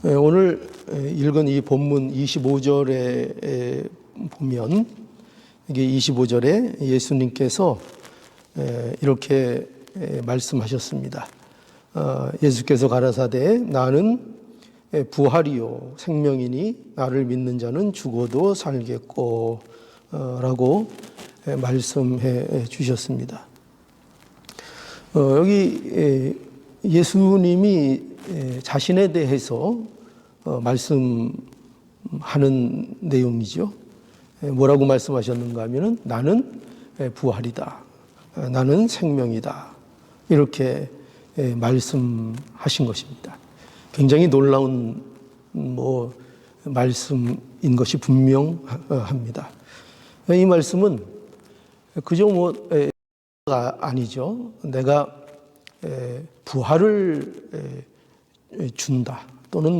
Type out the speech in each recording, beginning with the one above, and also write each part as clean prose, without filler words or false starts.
오늘 읽은 이 본문 25절에 보면 이게 25절에 예수님께서 이렇게 말씀하셨습니다. 예수께서 가라사대 나는 부활이요 생명이니 나를 믿는 자는 죽어도 살겠고 라고 말씀해 주셨습니다. 여기 예수님이 자신에 대해서 말씀하는 내용이죠. 뭐라고 말씀하셨는가 하면은 나는 부활이다. 나는 생명이다. 이렇게 말씀하신 것입니다. 굉장히 놀라운 말씀인 것이 분명합니다. 이 말씀은 그저 아니죠. 내가 부활을 준다 또는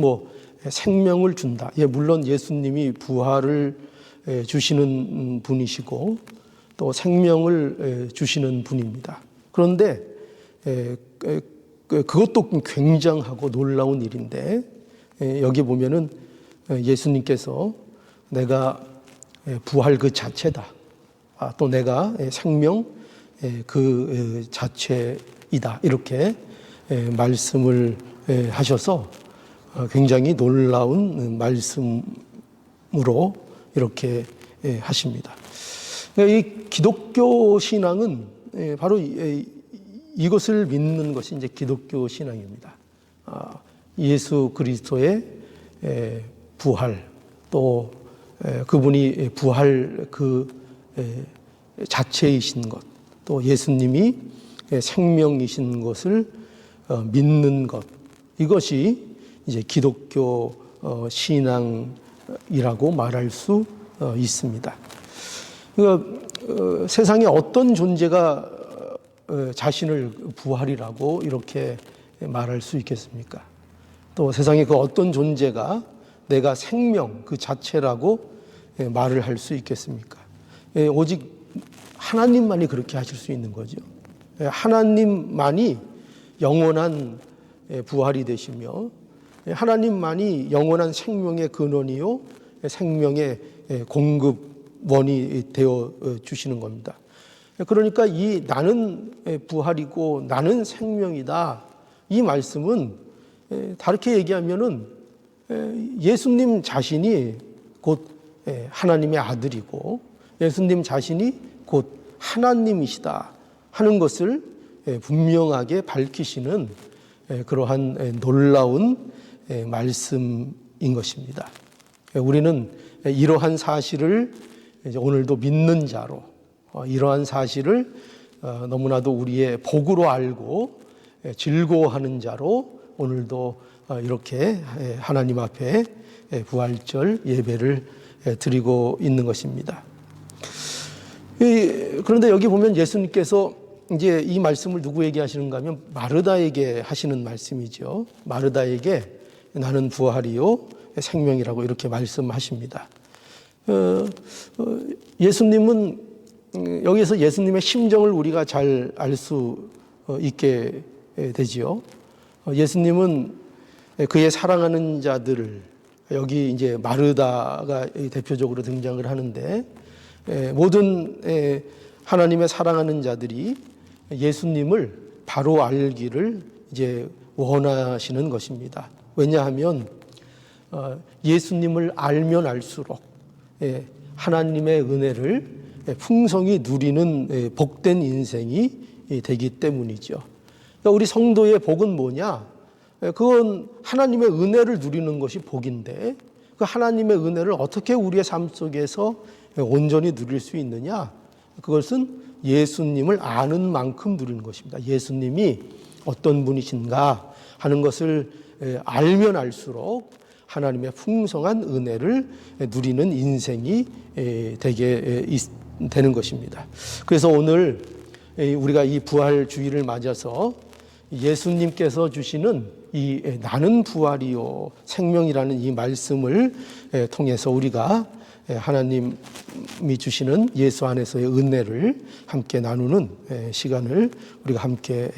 생명을 준다. 물론 예수님이 부활을 주시는 분이시고 또 생명을 주시는 분입니다. 그런데 그것도 굉장하고 놀라운 일인데 여기 보면은 예수님께서 내가 부활 그 자체다. 또 내가 생명 그 자체이다. 이렇게 말씀을 하셔서 굉장히 놀라운 말씀으로 이렇게 하십니다. 이 기독교 신앙은 바로 이것을 믿는 것이 이제 기독교 신앙입니다. 예수 그리스도의 부활, 또 그분이 부활 그 자체이신 것, 또 예수님이 생명이신 것을 믿는 것, 이것이 이제 기독교 신앙이라고 말할 수 있습니다. 그러니까 세상에 어떤 존재가 자신을 부활이라고 이렇게 말할 수 있겠습니까? 또 세상에 그 어떤 존재가 내가 생명 그 자체라고 말을 할 수 있겠습니까? 오직 하나님만이 그렇게 하실 수 있는 거죠. 하나님만이 영원한 부활이 되시며 하나님만이 영원한 생명의 근원이요 생명의 공급원이 되어 주시는 겁니다. 그러니까 이 나는 부활이고 나는 생명이다. 이 말씀은 다르게 얘기하면은 예수님 자신이 곧 하나님의 아들이고 예수님 자신이 곧 하나님이시다 하는 것을 분명하게 밝히시는 그러한 놀라운 말씀인 것입니다. 우리는 이러한 사실을 오늘도 믿는 자로 이러한 사실을 너무나도 우리의 복으로 알고 즐거워하는 자로 오늘도 이렇게 하나님 앞에 부활절 예배를 드리고 있는 것입니다. 그런데 여기 보면 예수님께서 이제 이 말씀을 누구에게 하시는가 하면 마르다에게 하시는 말씀이죠. 마르다에게 나는 부활이요 생명이라고 이렇게 말씀하십니다. 예수님은 여기서 예수님의 심정을 우리가 잘 알 수 있게 되지요. 예수님은 그의 사랑하는 자들을 여기 이제 마르다가 대표적으로 등장을 하는데 모든 하나님의 사랑하는 자들이 예수님을 바로 알기를 이제 원하시는 것입니다. 왜냐하면 예수님을 알면 알수록 하나님의 은혜를 풍성히 누리는 복된 인생이 되기 때문이죠. 그러니까 우리 성도의 복은 뭐냐? 그건 하나님의 은혜를 누리는 것이 복인데 그 하나님의 은혜를 어떻게 우리의 삶 속에서 온전히 누릴 수 있느냐? 그것은 예수님을 아는 만큼 누리는 것입니다. 예수님이 어떤 분이신가 하는 것을 알면 알수록 하나님의 풍성한 은혜를 누리는 인생이 되게 되는 것입니다. 그래서 오늘 우리가 이 부활 주일을 맞아서 예수님께서 주시는 이 나는 부활이요 생명이라는 이 말씀을 통해서 우리가 하나님이 주시는 예수 안에서의 은혜를 함께 나누는 시간을 우리가 함께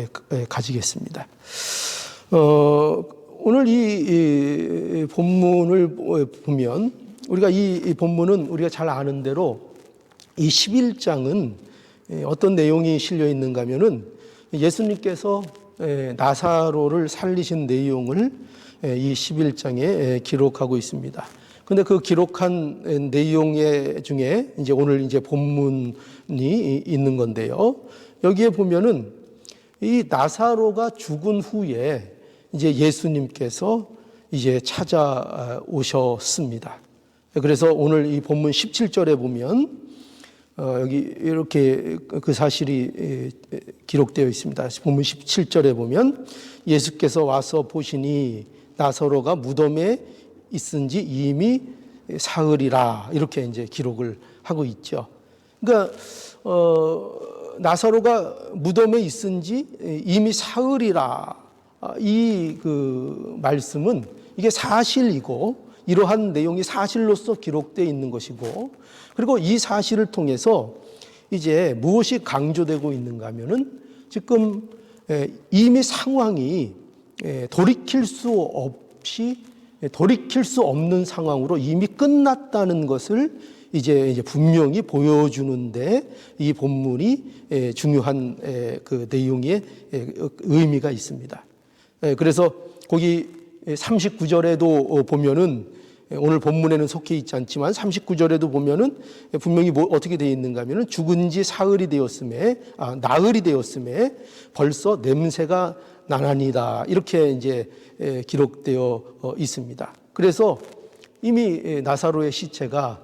가지겠습니다. 오늘 이 본문을 보면 우리가 이 본문은 우리가 잘 아는 대로 이 11장은 어떤 내용이 실려 있는가 하면은 예수님께서 나사로를 살리신 내용을 이 11장에 기록하고 있습니다. 근데 그 기록한 내용 중에 이제 오늘 이제 본문이 있는 건데요. 여기에 보면은 이 나사로가 죽은 후에 이제 예수님께서 이제 찾아오셨습니다. 그래서 오늘 이 본문 17절에 보면 여기 이렇게 그 사실이 기록되어 있습니다. 본문 17절에 보면 예수께서 와서 보시니 나사로가 무덤에 있은지 이미 사흘이라 이렇게 이제 기록을 하고 있죠. 그러니까 나사로가 무덤에 있은지 이미 사흘이라 이 그 말씀은 이게 사실이고 이러한 내용이 사실로서 기록되어 있는 것이고 그리고 이 사실을 통해서 이제 무엇이 강조되고 있는가 하면은 지금 이미 상황이 돌이킬 수 없는 상황으로 이미 끝났다는 것을 이제 분명히 보여주는데 이 본문이 중요한 그 내용의 의미가 있습니다. 그래서 거기 39절에도 보면은 오늘 본문에는 속해 있지 않지만 39절에도 보면은 분명히 어떻게 되어 있는가 하면은 죽은 지 나흘이 되었음에 벌써 냄새가 나나니다 이렇게 이제 기록되어 있습니다. 그래서 이미 나사로의 시체가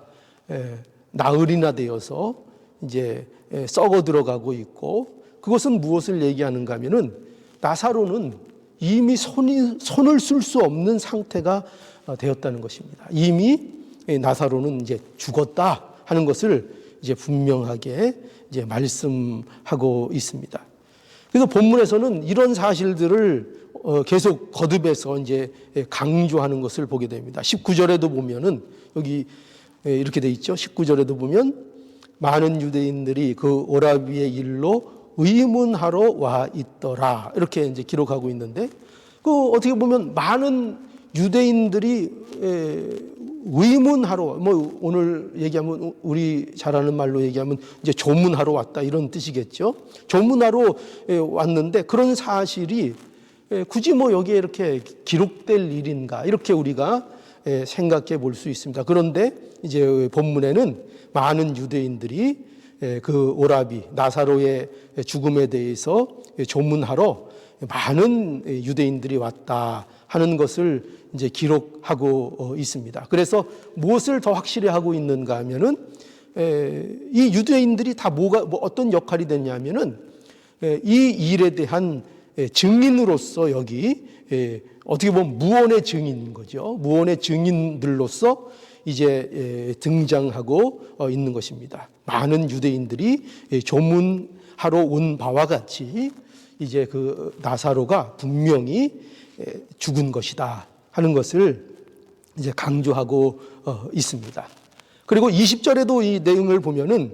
나흘이나 되어서 이제 썩어 들어가고 있고 그것은 무엇을 얘기하는가 하면은 나사로는 이미 손을 쓸 수 없는 상태가 되었다는 것입니다. 이미 나사로는 이제 죽었다 하는 것을 이제 분명하게 이제 말씀하고 있습니다. 그래서 본문에서는 이런 사실들을 계속 거듭해서 이제 강조하는 것을 보게 됩니다. 19절에도 보면은 여기 이렇게 돼 있죠. 19절에도 보면 많은 유대인들이 그 오라비의 일로 의문하러 와 있더라 이렇게 이제 기록하고 있는데 그 어떻게 보면 많은 유대인들이 의문하러 뭐 오늘 얘기하면 우리 잘 아는 말로 얘기하면 이제 조문하러 왔다 이런 뜻이겠죠. 조문하러 왔는데 그런 사실이 굳이 뭐 여기에 이렇게 기록될 일인가 이렇게 우리가 생각해 볼 수 있습니다. 그런데 이제 본문에는 많은 유대인들이 그 오라비 나사로의 죽음에 대해서 조문하러 많은 유대인들이 왔다 하는 것을 이제 기록하고 있습니다. 그래서 무엇을 더 확실히 하고 있는가 하면은 이 유대인들이 다 어떤 역할이 됐냐면은 이 일에 대한 증인으로서 여기 어떻게 보면 무언의 증인인 거죠. 무언의 증인들로서 이제 등장하고 있는 것입니다. 많은 유대인들이 조문하러 온 바와 같이 이제 그 나사로가 분명히 죽은 것이다 하는 것을 이제 강조하고 있습니다. 그리고 20절에도 이 내용을 보면은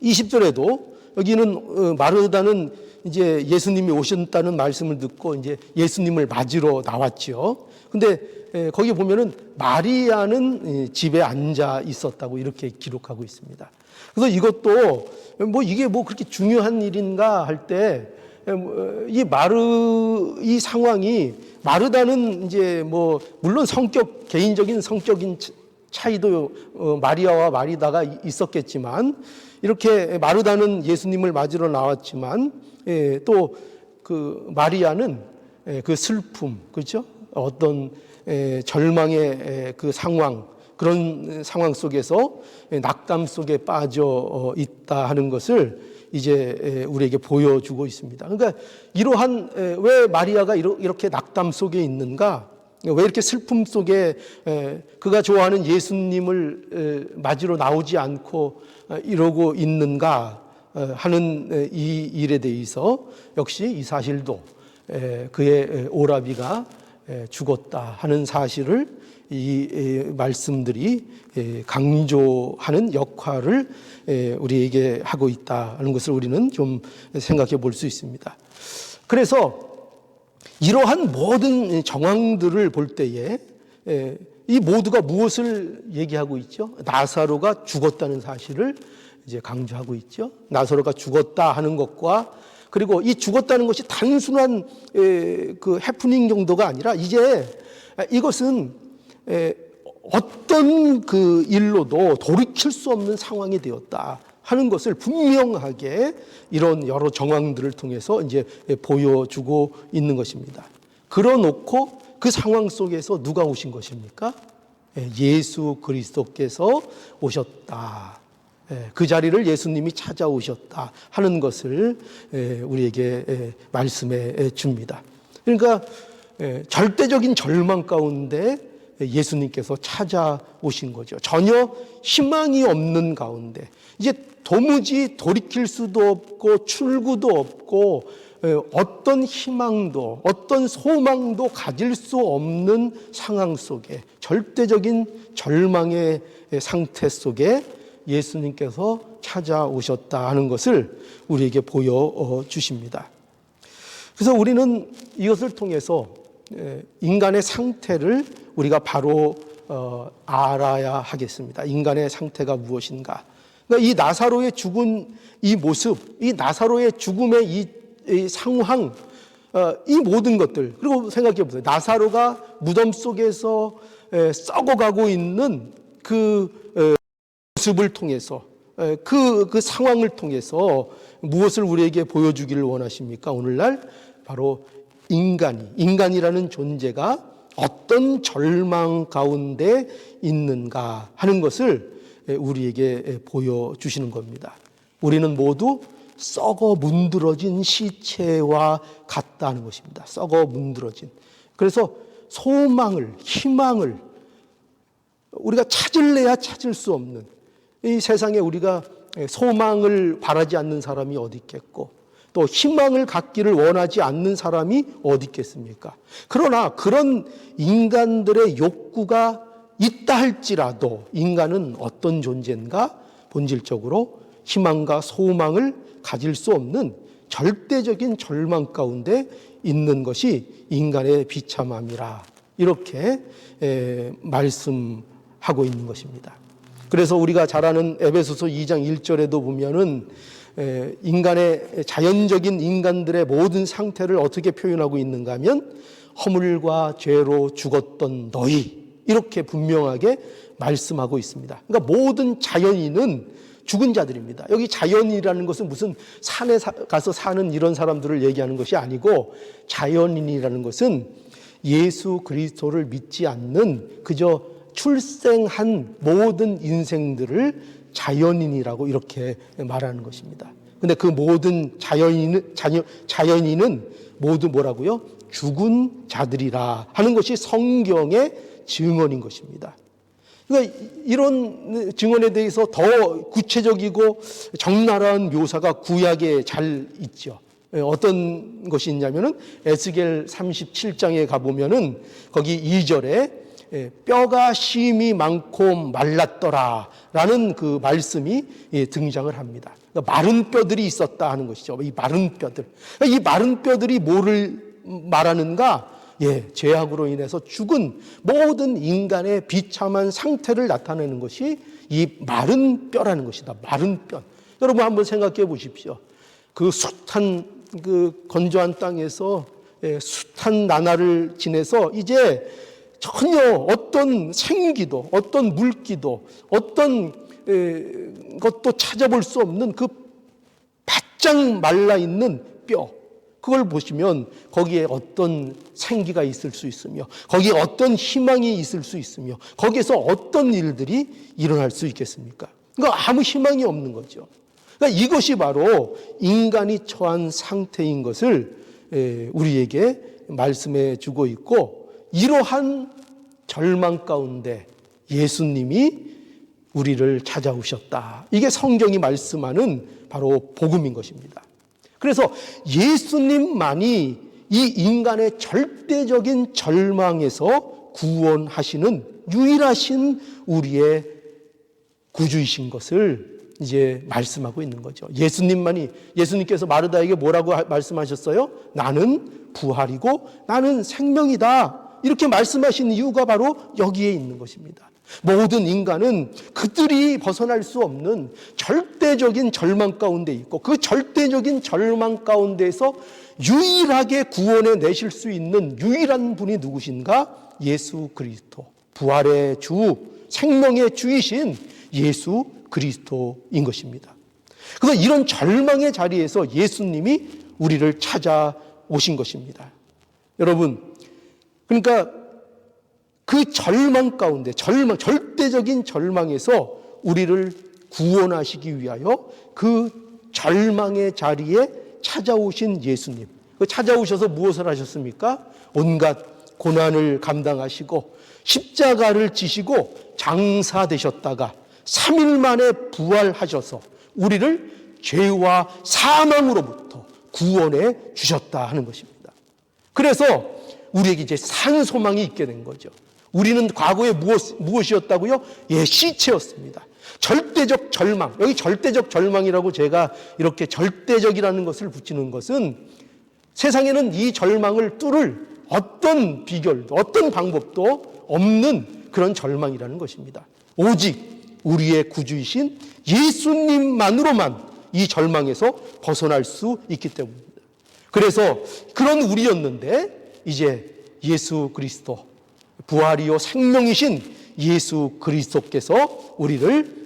20절에도 여기는 마르다는 이제 예수님이 오셨다는 말씀을 듣고 이제 예수님을 맞으러 나왔죠. 근데 거기 보면은 마리아는 집에 앉아 있었다고 이렇게 기록하고 있습니다. 그래서 이것도 뭐 이게 뭐 그렇게 중요한 일인가 할 때 이 상황이 마르다는 이제 뭐 물론 개인적인 성격인 차이도 마리아와 마리다가 있었겠지만 이렇게 마르다는 예수님을 맞으러 나왔지만 또 그 마리아는 그 슬픔 그렇죠? 어떤 절망의 그 상황 그런 상황 속에서 낙담 속에 빠져 있다 하는 것을 이제 우리에게 보여주고 있습니다. 그러니까 이러한 왜 마리아가 이렇게 낙담 속에 있는가? 왜 이렇게 슬픔 속에 그가 좋아하는 예수님을 맞으러 나오지 않고 이러고 있는가 하는 이 일에 대해서 역시 이 사실도 그의 오라비가 죽었다 하는 사실을 이 말씀들이 강조하는 역할을 우리에게 하고 있다는 것을 우리는 좀 생각해 볼 수 있습니다. 그래서 이러한 모든 정황들을 볼 때에 이 모두가 무엇을 얘기하고 있죠? 나사로가 죽었다는 사실을 이제 강조하고 있죠. 나사로가 죽었다 하는 것과 그리고 이 죽었다는 것이 단순한 그 해프닝 정도가 아니라 이제 이것은 어떤 그 일로도 돌이킬 수 없는 상황이 되었다 하는 것을 분명하게 이런 여러 정황들을 통해서 이제 보여주고 있는 것입니다. 그러놓고 그 상황 속에서 누가 오신 것입니까? 예수 그리스도께서 오셨다. 그 자리를 예수님이 찾아오셨다 하는 것을 우리에게 말씀해 줍니다. 그러니까 절대적인 절망 가운데 예수님께서 찾아오신 거죠. 전혀 희망이 없는 가운데 이제 도무지 돌이킬 수도 없고 출구도 없고 어떤 희망도 어떤 소망도 가질 수 없는 상황 속에 절대적인 절망의 상태 속에 예수님께서 찾아오셨다 하는 것을 우리에게 보여주십니다. 그래서 우리는 이것을 통해서 인간의 상태를 우리가 바로 알아야 하겠습니다. 인간의 상태가 무엇인가? 그러니까 이 나사로의 죽은 이 모습, 이 나사로의 죽음의 이 상황, 이 모든 것들, 그리고 생각해 보세요. 나사로가 무덤 속에서 썩어가고 있는 그 모습을 통해서, 그 상황을 통해서 무엇을 우리에게 보여주기를 원하십니까? 오늘날 바로 인간이라는 존재가 어떤 절망 가운데 있는가 하는 것을 우리에게 보여주시는 겁니다. 우리는 모두 썩어 문드러진 시체와 같다는 것입니다. 썩어 문드러진. 그래서 소망을, 희망을 우리가 찾을래야 찾을 수 없는 이 세상에 우리가 소망을 바라지 않는 사람이 어디 있겠고 또 희망을 갖기를 원하지 않는 사람이 어디 있겠습니까? 그러나 그런 인간들의 욕구가 있다 할지라도 인간은 어떤 존재인가? 본질적으로 희망과 소망을 가질 수 없는 절대적인 절망 가운데 있는 것이 인간의 비참함이라 이렇게 말씀하고 있는 것입니다. 그래서 우리가 잘 아는 에베소서 2장 1절에도 보면은 인간의 자연적인 인간들의 모든 상태를 어떻게 표현하고 있는가 하면 허물과 죄로 죽었던 너희 이렇게 분명하게 말씀하고 있습니다. 그러니까 모든 자연인은 죽은 자들입니다. 여기 자연이라는 것은 무슨 산에 가서 사는 이런 사람들을 얘기하는 것이 아니고 자연인이라는 것은 예수 그리스도를 믿지 않는 그저 출생한 모든 인생들을 자연인이라고 이렇게 말하는 것입니다. 근데 그 모든 자연인은 모두 뭐라고요? 죽은 자들이라 하는 것이 성경의 증언인 것입니다. 그러니까 이런 증언에 대해서 더 구체적이고 적나라한 묘사가 구약에 잘 있죠. 어떤 것이 있냐면은 에스겔 37장에 가보면은 거기 2절에 뼈가 심이 많고 말랐더라 라는 그 말씀이 등장을 합니다. 그러니까 마른 뼈들이 있었다 하는 것이죠. 이 마른 뼈들. 이 마른 뼈들이 뭐를 말하는가? 죄악으로 인해서 죽은 모든 인간의 비참한 상태를 나타내는 것이 이 마른 뼈라는 것이다. 마른 뼈. 여러분 한번 생각해 보십시오. 그 숱한 그 건조한 땅에서 숱한 나날을 지내서 이제 전혀 어떤 생기도 어떤 물기도 어떤 것도 찾아볼 수 없는 그 바짝 말라있는 뼈 그걸 보시면 거기에 어떤 생기가 있을 수 있으며 거기에 어떤 희망이 있을 수 있으며 거기에서 어떤 일들이 일어날 수 있겠습니까? 그러니까 아무 희망이 없는 거죠. 그러니까 이것이 바로 인간이 처한 상태인 것을 우리에게 말씀해 주고 있고 이러한 절망 가운데 예수님이 우리를 찾아오셨다. 이게 성경이 말씀하는 바로 복음인 것입니다. 그래서 예수님만이 이 인간의 절대적인 절망에서 구원하시는 유일하신 우리의 구주이신 것을 이제 말씀하고 있는 거죠. 예수님께서 마르다에게 뭐라고 말씀하셨어요? 나는 부활이고 나는 생명이다. 이렇게 말씀하신 이유가 바로 여기에 있는 것입니다. 모든 인간은 그들이 벗어날 수 없는 절대적인 절망 가운데 있고 그 절대적인 절망 가운데에서 유일하게 구원해 내실 수 있는 유일한 분이 누구신가? 예수 그리스도. 부활의 주, 생명의 주이신 예수 그리스도인 것입니다. 그래서 이런 절망의 자리에서 예수님이 우리를 찾아오신 것입니다. 여러분, 그러니까 그 절망 가운데, 절대적인 절망에서 우리를 구원하시기 위하여 그 절망의 자리에 찾아오신 예수님. 찾아오셔서 무엇을 하셨습니까? 온갖 고난을 감당하시고 십자가를 지시고 장사되셨다가 3일 만에 부활하셔서 우리를 죄와 사망으로부터 구원해 주셨다 하는 것입니다. 그래서 우리에게 이제 산 소망이 있게 된 거죠. 우리는 과거에 무엇이었다고요? 시체였습니다. 절대적 절망. 여기 절대적 절망이라고 제가 이렇게 절대적이라는 것을 붙이는 것은 세상에는 이 절망을 뚫을 어떤 비결도 어떤 방법도 없는 그런 절망이라는 것입니다. 오직 우리의 구주이신 예수님만으로만 이 절망에서 벗어날 수 있기 때문입니다. 그래서 그런 우리였는데 이제 예수 그리스도, 부활이요 생명이신 예수 그리스도께서 우리를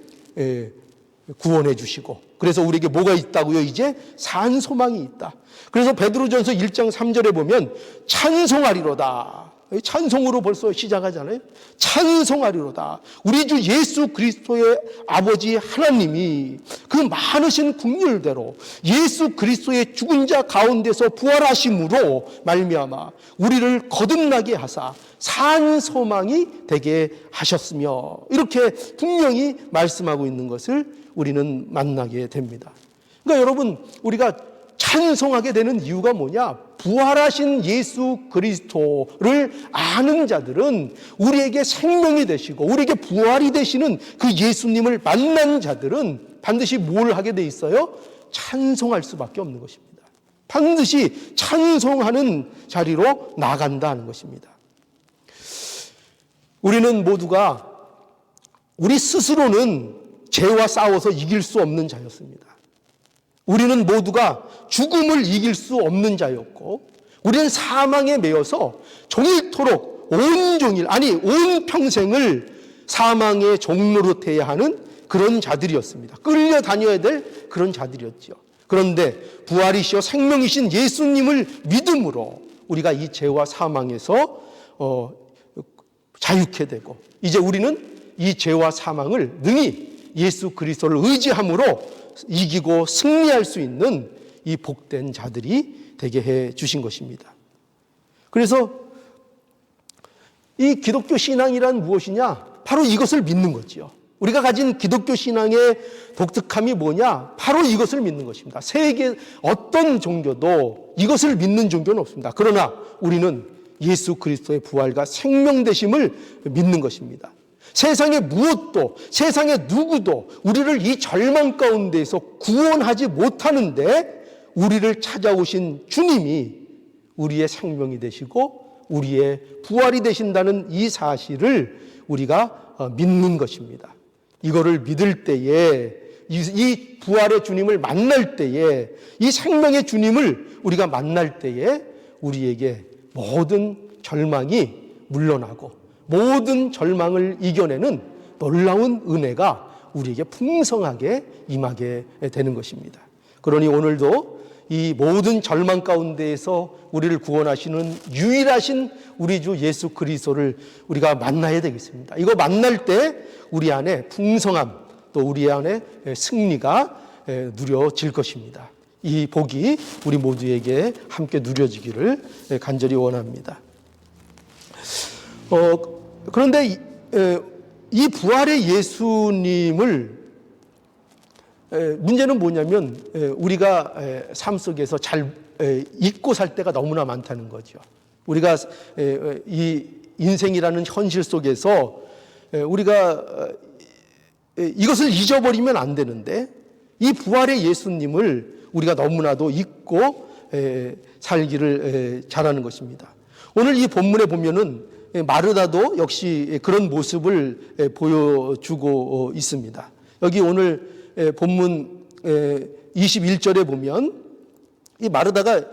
구원해 주시고, 그래서 우리에게 뭐가 있다고요? 이제 산 소망이 있다. 그래서 베드로전서 1장 3절에 보면 찬송하리로다. 찬송으로 벌써 시작하잖아요. 찬송하리로다. 우리 주 예수 그리스도의 아버지 하나님이 그 많으신 긍휼대로 예수 그리스도의 죽은 자 가운데서 부활하심으로 말미암아 우리를 거듭나게 하사 산 소망이 되게 하셨으며, 이렇게 분명히 말씀하고 있는 것을 우리는 만나게 됩니다. 그러니까 여러분, 우리가 찬송하게 되는 이유가 뭐냐? 부활하신 예수 그리스도를 아는 자들은, 우리에게 생명이 되시고 우리에게 부활이 되시는 그 예수님을 만난 자들은 반드시 뭘 하게 돼 있어요? 찬송할 수밖에 없는 것입니다. 반드시 찬송하는 자리로 나간다 하는 것입니다. 우리는 모두가 우리 스스로는 죄와 싸워서 이길 수 없는 자였습니다. 우리는 모두가 죽음을 이길 수 없는 자였고, 우리는 사망에 매여서 종일토록 온 평생을 사망의 종로로 돼야 하는 그런 자들이었습니다. 끌려다녀야 될 그런 자들이었죠. 그런데 부활이시여 생명이신 예수님을 믿음으로 우리가 이 죄와 사망에서 자유케 되고, 이제 우리는 이 죄와 사망을 능히 예수 그리스도를 의지함으로 이기고 승리할 수 있는 이 복된 자들이 되게 해 주신 것입니다. 그래서 이 기독교 신앙이란 무엇이냐? 바로 이것을 믿는 거지요. 우리가 가진 기독교 신앙의 독특함이 뭐냐? 바로 이것을 믿는 것입니다. 세계 어떤 종교도 이것을 믿는 종교는 없습니다. 그러나 우리는 예수 그리스도의 부활과 생명되심을 믿는 것입니다. 세상의 무엇도, 세상의 누구도 우리를 이 절망 가운데에서 구원하지 못하는데, 우리를 찾아오신 주님이 우리의 생명이 되시고 우리의 부활이 되신다는 이 사실을 우리가 믿는 것입니다. 이거를 믿을 때에, 이 부활의 주님을 만날 때에, 이 생명의 주님을 우리가 만날 때에 우리에게 모든 절망이 물러나고 모든 절망을 이겨내는 놀라운 은혜가 우리에게 풍성하게 임하게 되는 것입니다. 그러니 오늘도 이 모든 절망 가운데에서 우리를 구원하시는 유일하신 우리 주 예수 그리스도를 우리가 만나야 되겠습니다. 이거 만날 때 우리 안에 풍성함, 또 우리 안에 승리가 누려질 것입니다. 이 복이 우리 모두에게 함께 누려지기를 간절히 원합니다. 그런데 이 부활의 예수님을, 문제는 뭐냐면 우리가 삶 속에서 잘 잊고 살 때가 너무나 많다는 거죠. 우리가 이 인생이라는 현실 속에서 우리가 이것을 잊어버리면 안 되는데 이 부활의 예수님을 우리가 너무나도 잊고 살기를 잘하는 것입니다. 오늘 이 본문에 보면은 마르다도 역시 그런 모습을 보여주고 있습니다. 여기 오늘 본문 21절에 보면 이 마르다가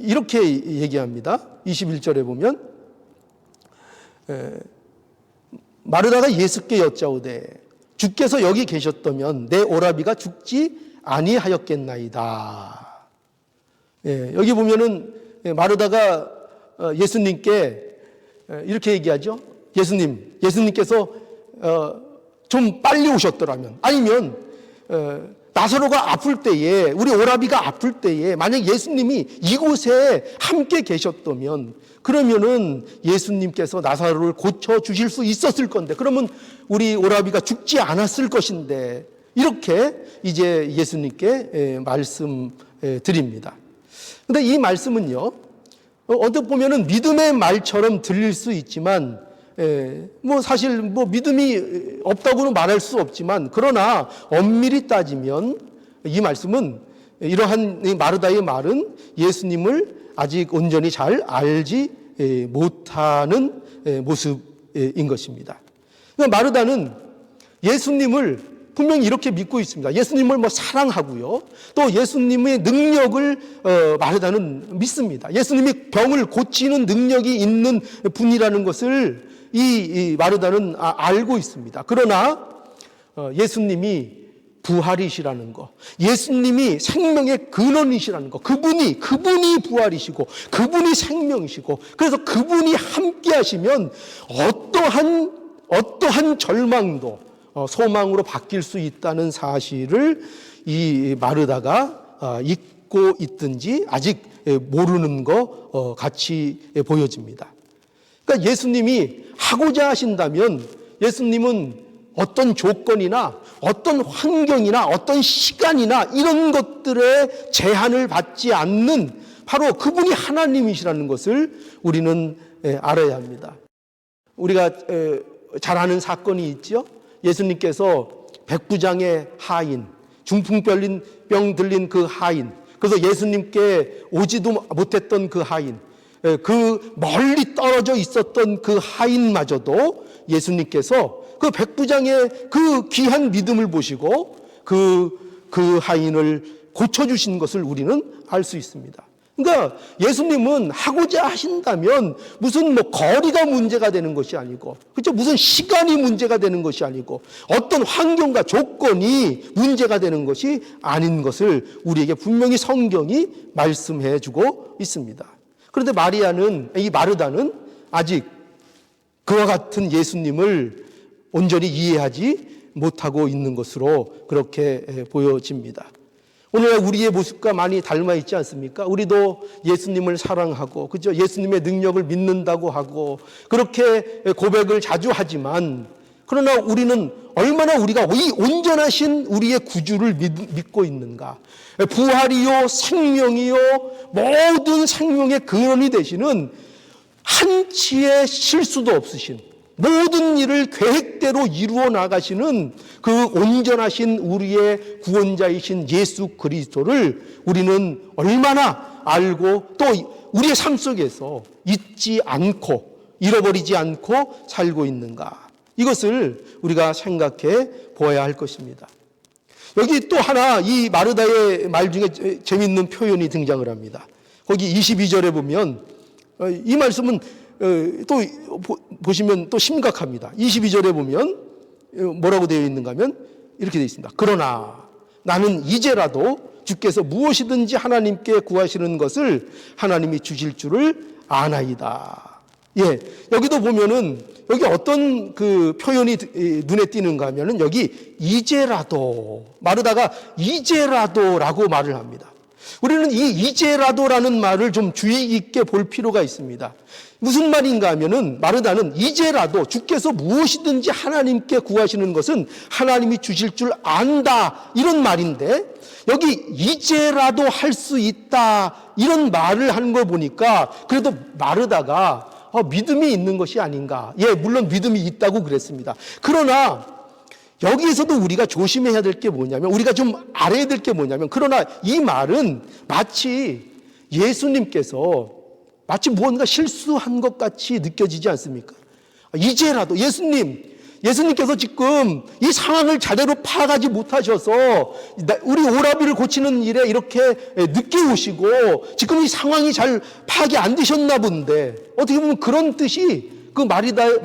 이렇게 얘기합니다. 21절에 보면 마르다가 예수께 여짜오되 주께서 여기 계셨다면 내 오라비가 죽지 아니하였겠나이다. 여기 보면은 마르다가 예수님께 이렇게 얘기하죠. 예수님께서 좀 빨리 오셨더라면, 아니면 나사로가 아플 때에, 우리 오라비가 아플 때에 만약 예수님이 이곳에 함께 계셨다면 그러면은 예수님께서 나사로를 고쳐 주실 수 있었을 건데, 그러면 우리 오라비가 죽지 않았을 것인데, 이렇게 이제 예수님께 말씀드립니다. 근데 이 말씀은요, 어떻게 보면은 믿음의 말처럼 들릴 수 있지만, 사실 믿음이 없다고는 말할 수 없지만, 그러나 엄밀히 따지면 이 말씀은, 이러한 마르다의 말은 예수님을 아직 온전히 잘 알지 못하는 모습인 것입니다. 그러니까 마르다는 예수님을 분명히 이렇게 믿고 있습니다. 예수님을 사랑하고요. 또 예수님의 능력을 마르다는 믿습니다. 예수님이 병을 고치는 능력이 있는 분이라는 것을 이 마르다는 알고 있습니다. 그러나 예수님이 부활이시라는 거, 예수님이 생명의 근원이시라는 거, 그분이 부활이시고 그분이 생명이시고, 그래서 그분이 함께 하시면 어떠한 절망도 소망으로 바뀔 수 있다는 사실을 이 마르다가 잊고 있든지 아직 모르는 것 같이 보여집니다. 그러니까 예수님이 하고자 하신다면 예수님은 어떤 조건이나 어떤 환경이나 어떤 시간이나 이런 것들의 제한을 받지 않는 바로 그분이 하나님이시라는 것을 우리는 알아야 합니다. 우리가 잘 아는 사건이 있죠. 예수님께서 백부장의 하인, 중풍병 들린 그 하인, 그래서 예수님께 오지도 못했던 그 하인, 그 멀리 떨어져 있었던 그 하인마저도 예수님께서 그 백부장의 그 귀한 믿음을 보시고 그 하인을 고쳐주신 것을 우리는 알 수 있습니다. 그러니까 예수님은 하고자 하신다면 무슨 거리가 문제가 되는 것이 아니고, 그렇죠? 무슨 시간이 문제가 되는 것이 아니고, 어떤 환경과 조건이 문제가 되는 것이 아닌 것을 우리에게 분명히 성경이 말씀해 주고 있습니다. 그런데 이 마르다는 아직 그와 같은 예수님을 온전히 이해하지 못하고 있는 것으로 그렇게 보여집니다. 오늘날 우리의 모습과 많이 닮아 있지 않습니까? 우리도 예수님을 사랑하고, 그죠? 예수님의 능력을 믿는다고 하고, 그렇게 고백을 자주 하지만, 그러나 우리는 얼마나 우리가 이 온전하신 우리의 구주를 믿고 있는가? 부활이요, 생명이요, 모든 생명의 근원이 되시는 한치의 실수도 없으신, 모든 일을 계획대로 이루어 나가시는 그 온전하신 우리의 구원자이신 예수 그리스도를 우리는 얼마나 알고 또 우리의 삶 속에서 잊지 않고 잃어버리지 않고 살고 있는가, 이것을 우리가 생각해 보아야 할 것입니다. 여기 또 하나 이 마르다의 말 중에 재미있는 표현이 등장을 합니다. 거기 22절에 보면 이 말씀은 또 보시면 또 심각합니다. 22절에 보면 뭐라고 되어 있는가 하면 이렇게 되어 있습니다. 그러나 나는 이제라도 주께서 무엇이든지 하나님께 구하시는 것을 하나님이 주실 줄을 아나이다. 예, 여기도 보면은 여기 어떤 그 표현이 눈에 띄는가 하면은 여기 이제라도, 마르다가 이제라도라고 말을 합니다. 우리는 이 이제라도라는 말을 좀 주의 깊게 볼 필요가 있습니다. 무슨 말인가 하면은 마르다는 이제라도 주께서 무엇이든지 하나님께 구하시는 것은 하나님이 주실 줄 안다, 이런 말인데, 여기 이제라도 할 수 있다 이런 말을 하는 걸 보니까 그래도 마르다가 믿음이 있는 것이 아닌가. 예, 물론 믿음이 있다고 그랬습니다. 그러나 여기에서도 우리가 조심해야 될 게 뭐냐면, 우리가 좀 알아야 될 게 뭐냐면, 그러나 이 말은 마치 예수님께서 마치 무언가 실수한 것 같이 느껴지지 않습니까? 이제라도 예수님께서 지금 이 상황을 제대로 파악하지 못하셔서 우리 오라비를 고치는 일에 이렇게 늦게 오시고 지금 이 상황이 잘 파악이 안 되셨나 본데, 어떻게 보면 그런 뜻이 그 마르다의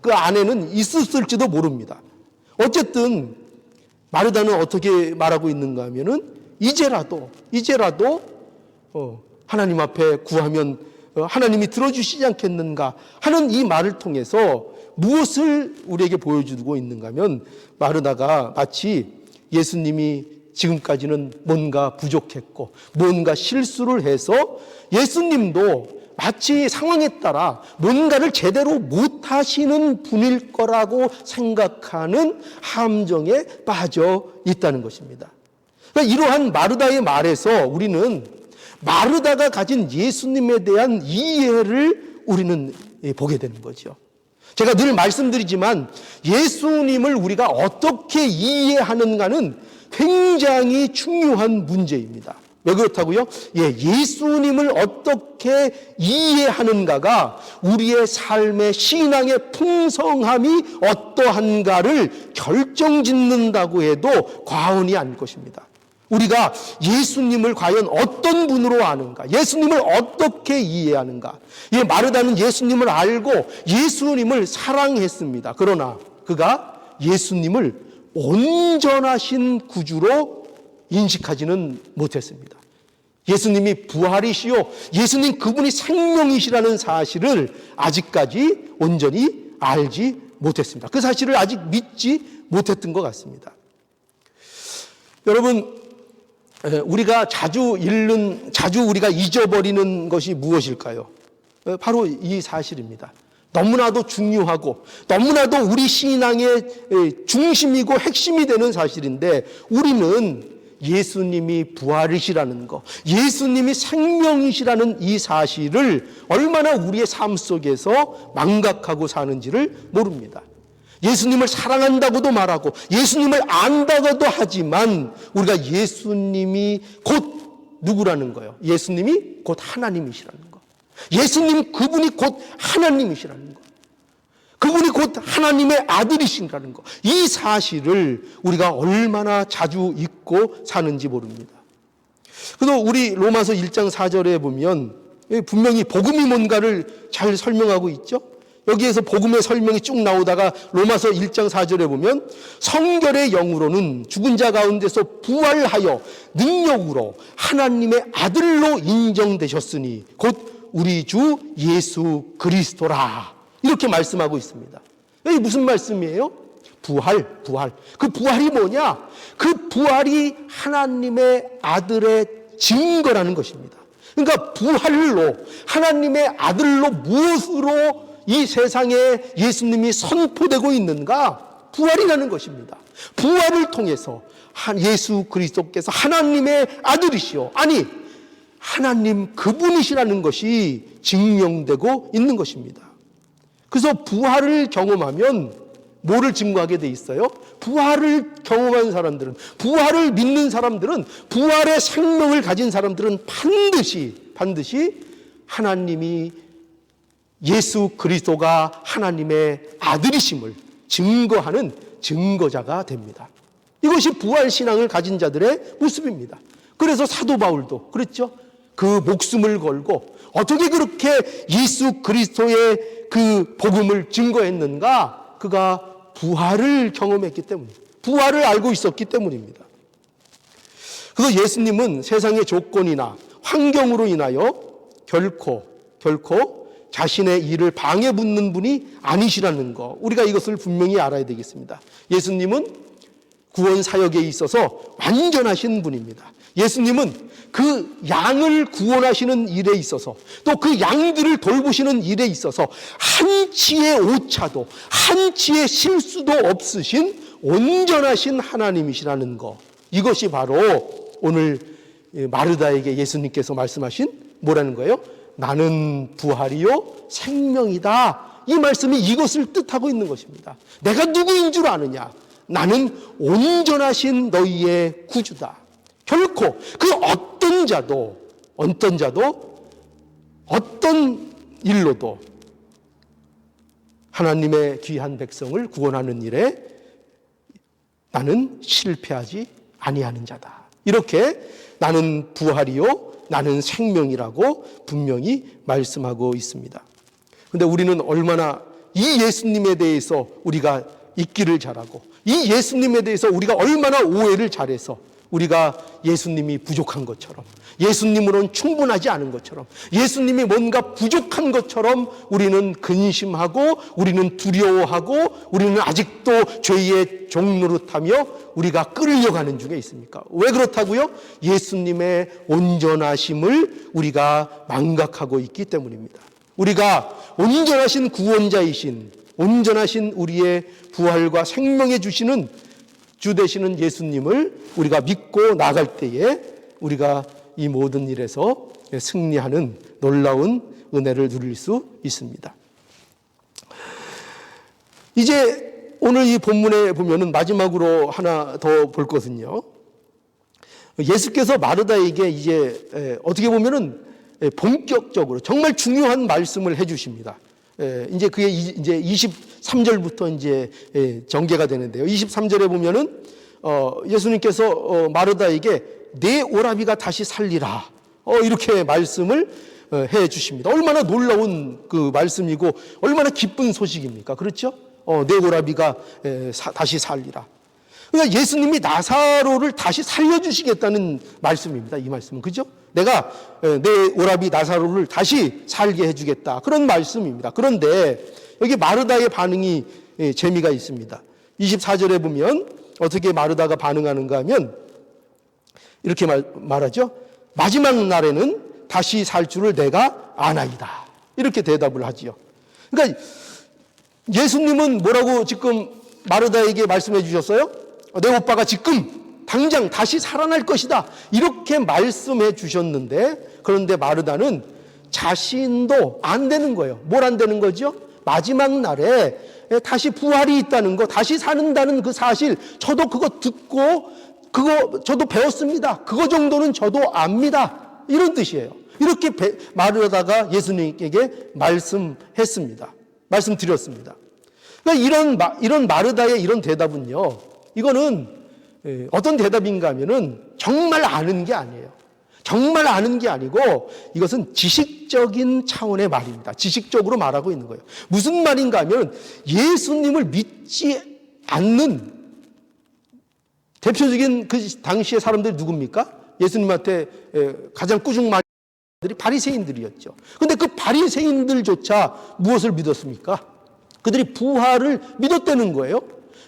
그 안에는 있었을지도 모릅니다. 어쨌든 마르다는 어떻게 말하고 있는가 하면은 이제라도 하나님 앞에 구하면 하나님이 들어주시지 않겠는가 하는 이 말을 통해서 무엇을 우리에게 보여주고 있는가 하면, 마르다가 마치 예수님이 지금까지는 뭔가 부족했고 뭔가 실수를 해서 예수님도 마치 상황에 따라 뭔가를 제대로 못하시는 분일 거라고 생각하는 함정에 빠져 있다는 것입니다. 그러니까 이러한 마르다의 말에서 우리는 마르다가 가진 예수님에 대한 이해를 우리는 보게 되는 거죠. 제가 늘 말씀드리지만 예수님을 우리가 어떻게 이해하는가는 굉장히 중요한 문제입니다. 왜 그렇다고요? 예수님을 어떻게 이해하는가가 우리의 삶의 신앙의 풍성함이 어떠한가를 결정짓는다고 해도 과언이 아닐 것입니다. 우리가 예수님을 과연 어떤 분으로 아는가, 예수님을 어떻게 이해하는가. 마르다는 예수님을 알고 예수님을 사랑했습니다. 그러나 그가 예수님을 온전하신 구주로 인식하지는 못했습니다. 예수님이 부활이시요, 예수님 그분이 생명이시라는 사실을 아직까지 온전히 알지 못했습니다. 그 사실을 아직 믿지 못했던 것 같습니다. 여러분, 우리가 자주 우리가 잊어버리는 것이 무엇일까요? 바로 이 사실입니다. 너무나도 중요하고 너무나도 우리 신앙의 중심이고 핵심이 되는 사실인데, 우리는 예수님이 부활이시라는 것, 예수님이 생명이시라는 이 사실을 얼마나 우리의 삶 속에서 망각하고 사는지를 모릅니다. 예수님을 사랑한다고도 말하고 예수님을 안다고도 하지만 우리가 예수님이 곧 누구라는 거예요? 예수님이 곧 하나님이시라는 거. 예수님 그분이 곧 하나님이시라는 거. 그분이 곧 하나님의 아들이신다는 거. 이 사실을 우리가 얼마나 자주 잊고 사는지 모릅니다. 그래서 우리 로마서 1장 4절에 보면 분명히 복음이 뭔가를 잘 설명하고 있죠. 여기에서 복음의 설명이 쭉 나오다가 로마서 1장 4절에 보면 성결의 영으로는 죽은 자 가운데서 부활하여 능력으로 하나님의 아들로 인정되셨으니 곧 우리 주 예수 그리스도라, 이렇게 말씀하고 있습니다. 이게 무슨 말씀이에요? 부활. 그 부활이 뭐냐? 그 부활이 하나님의 아들의 증거라는 것입니다. 그러니까 부활로, 하나님의 아들로 무엇으로 이 세상에 예수님이 선포되고 있는가? 부활이라는 것입니다. 부활을 통해서 예수 그리스도께서 하나님의 아들이시오, 아니 하나님 그분이시라는 것이 증명되고 있는 것입니다. 그래서 부활을 경험하면 뭐를 증거하게 돼 있어요? 부활을 경험한 사람들은, 부활을 믿는 사람들은, 부활의 생명을 가진 사람들은 반드시 하나님이, 예수 그리스도가 하나님의 아들이심을 증거하는 증거자가 됩니다. 이것이 부활신앙을 가진 자들의 모습입니다. 그래서 사도 바울도 그랬죠. 그 목숨을 걸고 어떻게 그렇게 예수 그리스도의 그 복음을 증거했는가? 그가 부활을 경험했기 때문입니다. 부활을 알고 있었기 때문입니다. 그래서 예수님은 세상의 조건이나 환경으로 인하여 결코 자신의 일을 방해붙는 분이 아니시라는 거, 우리가 이것을 분명히 알아야 되겠습니다. 예수님은 구원 사역에 있어서 완전하신 분입니다. 예수님은 그 양을 구원하시는 일에 있어서, 또 그 양들을 돌보시는 일에 있어서 한치의 오차도 한치의 실수도 없으신 온전하신 하나님이시라는 것, 이것이 바로 오늘 마르다에게 예수님께서 말씀하신 뭐라는 거예요? 나는 부활이요 생명이다, 이 말씀이 이것을 뜻하고 있는 것입니다. 내가 누구인 줄 아느냐? 나는 온전하신 너희의 구주다. 결코 그 어떤 자도 어떤 일로도 하나님의 귀한 백성을 구원하는 일에 나는 실패하지 아니하는 자다. 이렇게 나는 부활이요 나는 생명이라고 분명히 말씀하고 있습니다. 그런데 우리는 얼마나 이 예수님에 대해서 우리가 잊기를 잘하고 이 예수님에 대해서 우리가 얼마나 오해를 잘해서 우리가 예수님이 부족한 것처럼, 예수님으로는 충분하지 않은 것처럼, 예수님이 뭔가 부족한 것처럼 우리는 근심하고 우리는 두려워하고 우리는 아직도 죄의 종노릇하며 우리가 끌려가는 중에 있습니까? 왜 그렇다고요? 예수님의 온전하심을 우리가 망각하고 있기 때문입니다. 우리가 온전하신 구원자이신, 온전하신 우리의 부활과 생명해 주시는 주 되시는 예수님을 우리가 믿고 나갈 때에 우리가 이 모든 일에서 승리하는 놀라운 은혜를 누릴 수 있습니다. 이제 오늘 이 본문에 보면은 마지막으로 하나 더 볼 것은요. 예수께서 마르다에게 이제 어떻게 보면은 본격적으로 정말 중요한 말씀을 해 주십니다. 이제 그게 이제 23절부터 이제 전개가 되는데요. 23절에 보면은 예수님께서 마르다에게 내 오라비가 다시 살리라. 이렇게 말씀을 해 주십니다. 얼마나 놀라운 그 말씀이고 얼마나 기쁜 소식입니까? 그렇죠? 내 오라비가 다시 살리라. 그러니까 예수님이 나사로를 다시 살려주시겠다는 말씀입니다. 이 말씀은. 그죠? 내가 내 오라비 나사로를 다시 살게 해주겠다. 그런 말씀입니다. 그런데 여기 마르다의 반응이 재미가 있습니다. 24절에 보면 어떻게 마르다가 반응하는가 하면 이렇게 말하죠. 마지막 날에는 다시 살 줄을 내가 아나이다. 이렇게 대답을 하지요. 그러니까 예수님은 뭐라고 지금 마르다에게 말씀해 주셨어요? 내 오빠가 지금 당장 다시 살아날 것이다. 이렇게 말씀해 주셨는데 그런데 마르다는 자신도 안 되는 거예요. 뭘 안 되는 거죠? 마지막 날에 다시 부활이 있다는 거, 다시 사는다는 그 사실, 저도 그거 듣고 저도 배웠습니다. 그거 정도는 저도 압니다. 이런 뜻이에요. 이렇게 마르다가 예수님에게 말씀했습니다. 말씀드렸습니다. 그러니까 이런 마르다의 이런 대답은요, 이거는 어떤 대답인가 하면은 정말 아는 게 아니에요. 정말 아는 게 아니고 이것은 지식적인 차원의 말입니다. 지식적으로 말하고 있는 거예요. 무슨 말인가 하면 예수님을 믿지 않는 대표적인 그 당시의 사람들이 누굽니까? 예수님한테 가장 꾸중 많이 들이 바리새인들이었죠. 그런데 그 바리새인들조차 무엇을 믿었습니까? 그들이 부활을 믿었다는 거예요.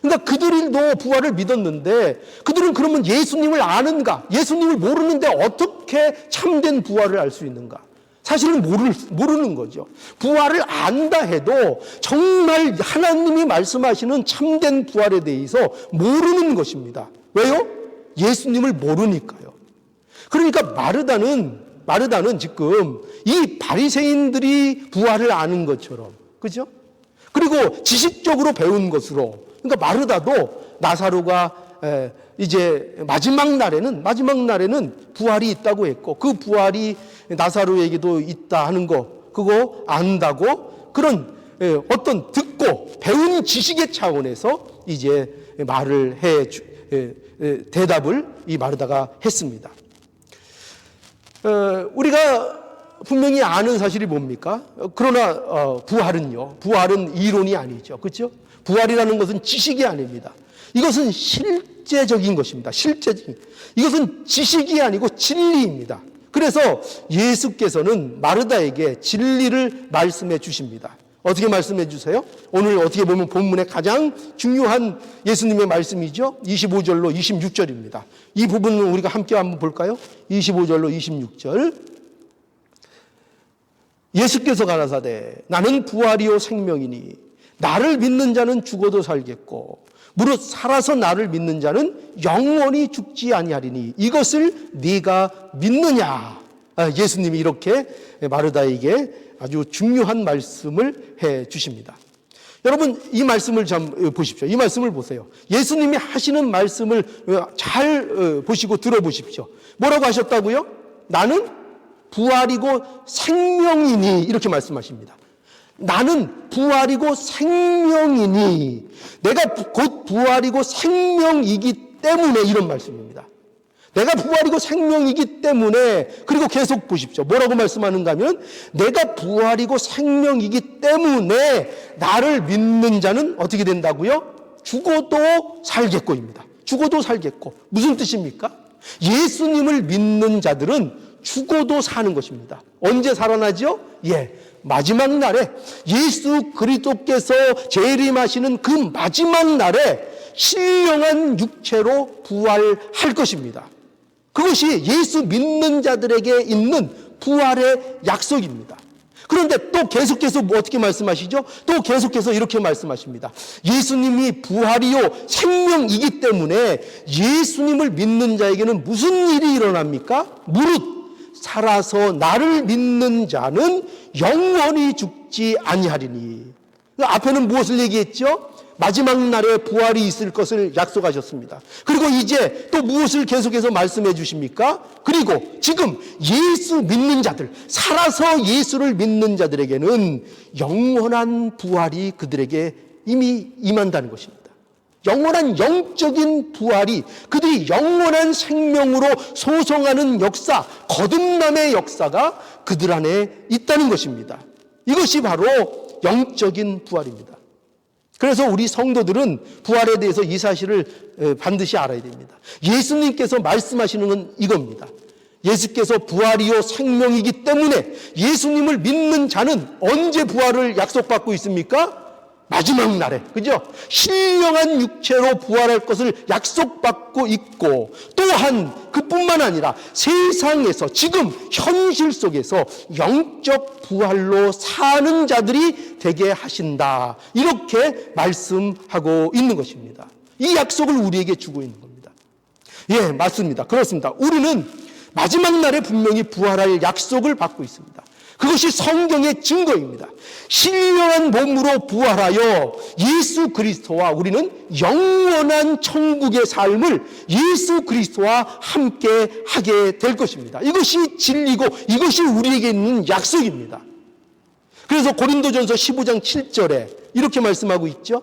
그러니까 그들도 부활을 믿었는데 그들은 그러면 예수님을 아는가? 예수님을 모르는데 어떻게 참된 부활을 알 수 있는가? 사실은 모르는 거죠. 부활을 안다 해도 정말 하나님이 말씀하시는 참된 부활에 대해서 모르는 것입니다. 왜요? 예수님을 모르니까요. 그러니까 마르다는 지금 이 바리새인들이 부활을 아는 것처럼, 그죠? 그리고 지식적으로 배운 것으로, 그러니까 마르다도 나사로가 이제 마지막 날에는 부활이 있다고 했고 그 부활이 나사로에게도 있다 하는 거 그거 안다고 그런 어떤 듣고 배운 지식의 차원에서 이제 말을 대답을 이 마르다가 했습니다. 우리가 분명히 아는 사실이 뭡니까? 그러나 부활은 이론이 아니죠. 그렇죠? 부활이라는 것은 지식이 아닙니다. 이것은 실제적인 것입니다. 이것은 지식이 아니고 진리입니다. 그래서 예수께서는 마르다에게 진리를 말씀해 주십니다. 어떻게 말씀해 주세요? 오늘 어떻게 보면 본문의 가장 중요한 예수님의 말씀이죠. 25절로 26절입니다. 이 부분을 우리가 함께 한번 볼까요? 25절로 26절. 예수께서 가라사대 나는 부활이요 생명이니 나를 믿는 자는 죽어도 살겠고 무릇 살아서 나를 믿는 자는 영원히 죽지 아니하리니 이것을 네가 믿느냐? 예수님이 이렇게 마르다에게 아주 중요한 말씀을 해 주십니다. 여러분, 이 말씀을 좀 보십시오. 이 말씀을 보세요. 예수님이 하시는 말씀을 잘 보시고 들어보십시오. 뭐라고 하셨다고요? 나는 부활이고 생명이니, 이렇게 말씀하십니다. 나는 부활이고 생명이니, 내가 곧 부활이고 생명이기 때문에, 이런 말씀입니다. 내가 부활이고 생명이기 때문에, 그리고 계속 보십시오. 뭐라고 말씀하는가 하면, 내가 부활이고 생명이기 때문에 나를 믿는 자는 어떻게 된다고요? 죽어도 살겠고입니다. 죽어도 살겠고. 무슨 뜻입니까? 예수님을 믿는 자들은 죽어도 사는 것입니다. 언제 살아나죠? 마지막 날에, 예수 그리스도께서 재림하시는 그 마지막 날에 신령한 육체로 부활할 것입니다. 그것이 예수 믿는 자들에게 있는 부활의 약속입니다. 그런데 또 계속해서 어떻게 말씀하시죠? 또 계속해서 이렇게 말씀하십니다. 예수님이 부활이요 생명이기 때문에 예수님을 믿는 자에게는 무슨 일이 일어납니까? 무릇 살아서 나를 믿는 자는 영원히 죽지 아니하리니. 앞에는 무엇을 얘기했죠? 마지막 날에 부활이 있을 것을 약속하셨습니다. 그리고 이제 또 무엇을 계속해서 말씀해 주십니까? 그리고 지금 예수 믿는 자들, 살아서 예수를 믿는 자들에게는 영원한 부활이 그들에게 이미 임한다는 것입니다. 영원한 영적인 부활이, 그들이 영원한 생명으로 소성하는 역사, 거듭남의 역사가 그들 안에 있다는 것입니다. 이것이 바로 영적인 부활입니다. 그래서 우리 성도들은 부활에 대해서 이 사실을 반드시 알아야 됩니다. 예수님께서 말씀하시는 건 이겁니다. 예수께서 부활이요 생명이기 때문에 예수님을 믿는 자는 언제 부활을 약속받고 있습니까? 마지막 날에, 그죠? 신령한 육체로 부활할 것을 약속받고 있고, 또한 그뿐만 아니라 세상에서, 지금 현실 속에서 영적 부활로 사는 자들이 되게 하신다, 이렇게 말씀하고 있는 것입니다. 이 약속을 우리에게 주고 있는 겁니다. 맞습니다. 그렇습니다. 우리는 마지막 날에 분명히 부활할 약속을 받고 있습니다. 그것이 성경의 증거입니다. 신령한 몸으로 부활하여 예수 그리스도와 우리는 영원한 천국의 삶을 예수 그리스도와 함께 하게 될 것입니다. 이것이 진리고 이것이 우리에게 있는 약속입니다. 그래서 고린도전서 15장 7절에 이렇게 말씀하고 있죠.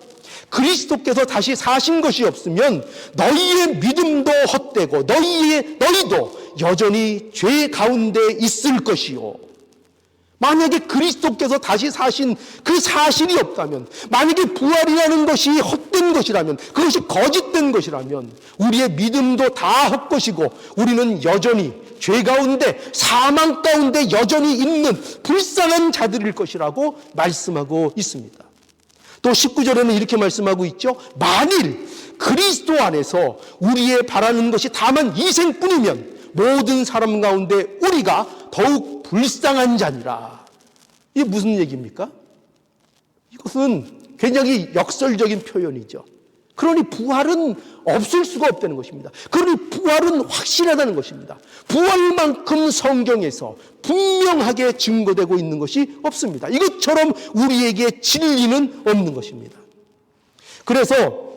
그리스도께서 다시 사신 것이 없으면 너희의 믿음도 헛되고 너희도 여전히 죄 가운데 있을 것이요. 만약에 그리스도께서 다시 사신 그 사실이 없다면, 만약에 부활이라는 것이 헛된 것이라면, 그것이 거짓된 것이라면 우리의 믿음도 다 헛것이고 우리는 여전히 죄 가운데, 사망 가운데 여전히 있는 불쌍한 자들일 것이라고 말씀하고 있습니다. 또 19절에는 이렇게 말씀하고 있죠. 만일 그리스도 안에서 우리의 바라는 것이 다만 이 생뿐이면 모든 사람 가운데 우리가 더욱 불쌍한 자니라. 이게 무슨 얘기입니까? 이것은 굉장히 역설적인 표현이죠. 그러니 부활은 없을 수가 없다는 것입니다. 그러니 부활은 확실하다는 것입니다. 부활만큼 성경에서 분명하게 증거되고 있는 것이 없습니다. 이것처럼 우리에게 진리는 없는 것입니다. 그래서